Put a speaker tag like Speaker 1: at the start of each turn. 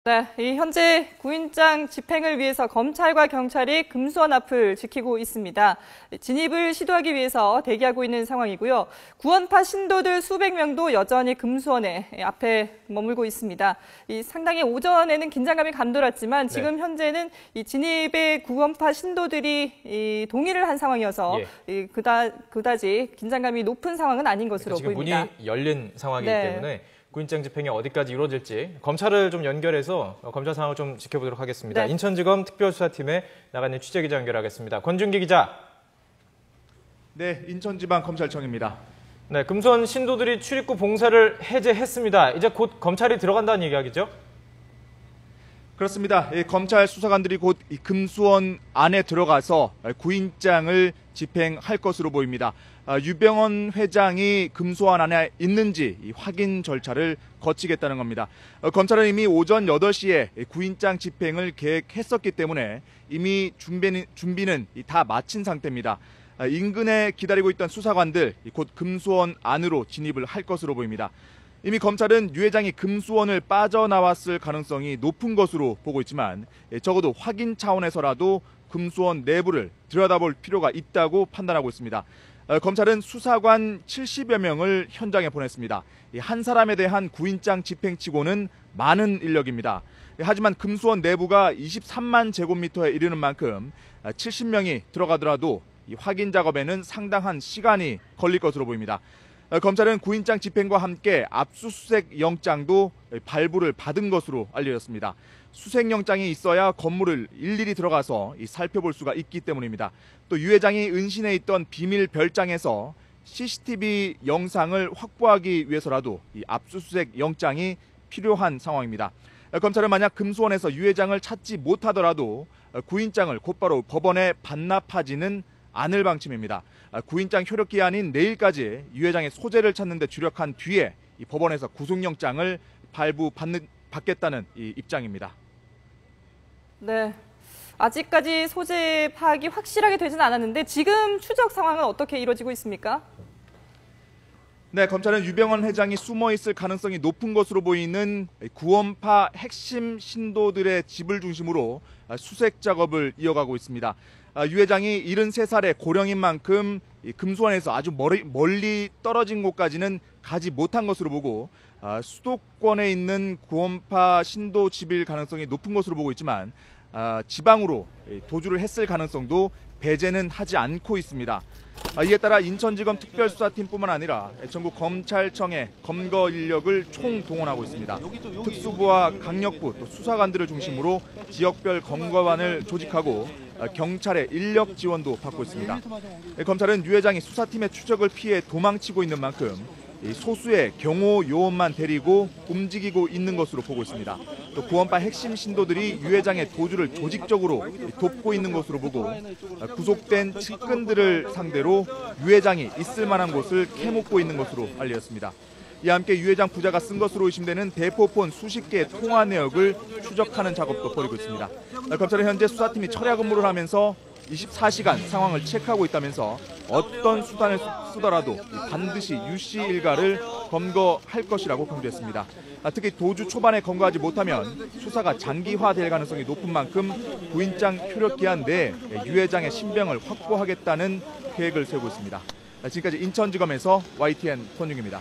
Speaker 1: 네, 현재 구인장 집행을 위해서 검찰과 경찰이 금수원 앞을 지키고 있습니다. 진입을 시도하기 위해서 대기하고 있는 상황이고요. 구원파 신도들 수백 명도 여전히 금수원에 앞에 머물고 있습니다. 상당히 오전에는 긴장감이 감돌았지만 지금 현재는 이 진입에 구원파 신도들이 동의를 한 상황이어서 그다지 긴장감이 높은 상황은 아닌 것으로
Speaker 2: 지금
Speaker 1: 보입니다.
Speaker 2: 문이 열린 상황이기 때문에 구인장 집행이 어디까지 이루어질지 검찰을 좀 연결해서 검찰 상황을 좀 지켜보도록 하겠습니다. 인천지검 특별수사팀에 나가 있는 취재기자 연결하겠습니다. 권준기 기자.
Speaker 3: 네, 인천지방검찰청입니다.
Speaker 2: 네, 금수원 신도들이 출입구 봉쇄를 해제했습니다. 이제 곧 검찰이 들어간다는 이야기죠?
Speaker 3: 그렇습니다. 검찰 수사관들이 곧 금수원 안에 들어가서 구인장을 집행할 것으로 보입니다. 유병헌 회장이 금수원 안에 있는지 확인 절차를 거치겠다는 겁니다. 검찰은 이미 오전 8시에 구인장 집행을 계획했었기 때문에 이미 준비는 다 마친 상태입니다. 인근에 기다리고 있던 수사관들 곧 금수원 안으로 진입을 할 것으로 보입니다. 이미 검찰은 유 회장이 금수원을 빠져나왔을 가능성이 높은 것으로 보고 있지만 적어도 확인 차원에서라도 금수원 내부를 들여다볼 필요가 있다고 판단하고 있습니다. 검찰은 수사관 70여 명을 현장에 보냈습니다. 한 사람에 대한 구인장 집행치고는 많은 인력입니다. 하지만 금수원 내부가 23만 제곱미터에 이르는 만큼 70명이 들어가더라도 확인 작업에는 상당한 시간이 걸릴 것으로 보입니다. 검찰은 구인장 집행과 함께 압수수색 영장도 발부를 받은 것으로 알려졌습니다. 수색영장이 있어야 건물을 일일이 들어가서 살펴볼 수가 있기 때문입니다. 또 유 회장이 은신해 있던 비밀 별장에서 CCTV 영상을 확보하기 위해서라도 이 압수수색 영장이 필요한 상황입니다. 검찰은 만약 금수원에서 유 회장을 찾지 못하더라도 구인장을 곧바로 법원에 반납하지는 않을 방침입니다. 구인장 효력 기한인 내일까지 유 회장의 소재를 찾는 데 주력한 뒤에 이 법원에서 구속영장을 받겠다는 이 입장입니다.
Speaker 1: 네, 아직까지 소재 파악이 확실하게 되지는 않았는데 지금 추적 상황은 어떻게 이루어지고 있습니까?
Speaker 3: 네, 검찰은 유병헌 회장이 숨어 있을 가능성이 높은 것으로 보이는 구원파 핵심 신도들의 집을 중심으로 수색 작업을 이어가고 있습니다. 유 회장이 73살의 고령인 만큼 금수원에서 아주 멀리 떨어진 곳까지는 가지 못한 것으로 보고 수도권에 있는 구원파 신도 집일 가능성이 높은 것으로 보고 있지만 지방으로 도주를 했을 가능성도 배제는 하지 않고 있습니다. 이에 따라 인천지검 특별수사팀뿐만 아니라 전국 검찰청의 검거 인력을 총동원하고 있습니다. 특수부와 강력부, 또 수사관들을 중심으로 지역별 검거반을 조직하고 경찰의 인력 지원도 받고 있습니다. 검찰은 유 회장이 수사팀의 추적을 피해 도망치고 있는 만큼 소수의 경호 요원만 데리고 움직이고 있는 것으로 보고 있습니다. 또 구원파 핵심 신도들이 유 회장의 도주를 조직적으로 돕고 있는 것으로 보고 구속된 측근들을 상대로 유 회장이 있을 만한 곳을 캐묻고 있는 것으로 알려졌습니다. 이와 함께 유 회장 부자가 쓴 것으로 의심되는 대포폰 수십 개의 통화 내역을 추적하는 작업도 벌이고 있습니다. 검찰은 현재 수사팀이 철야 근무를 하면서 24시간 상황을 체크하고 있다면서 어떤 수단을 쓰더라도 반드시 유 씨 일가를 검거할 것이라고 강조했습니다. 특히 도주 초반에 검거하지 못하면 수사가 장기화될 가능성이 높은 만큼 구인장 효력 기한 내에 유 회장의 신병을 확보하겠다는 계획을 세우고 있습니다. 지금까지 인천지검에서 YTN 권중입니다.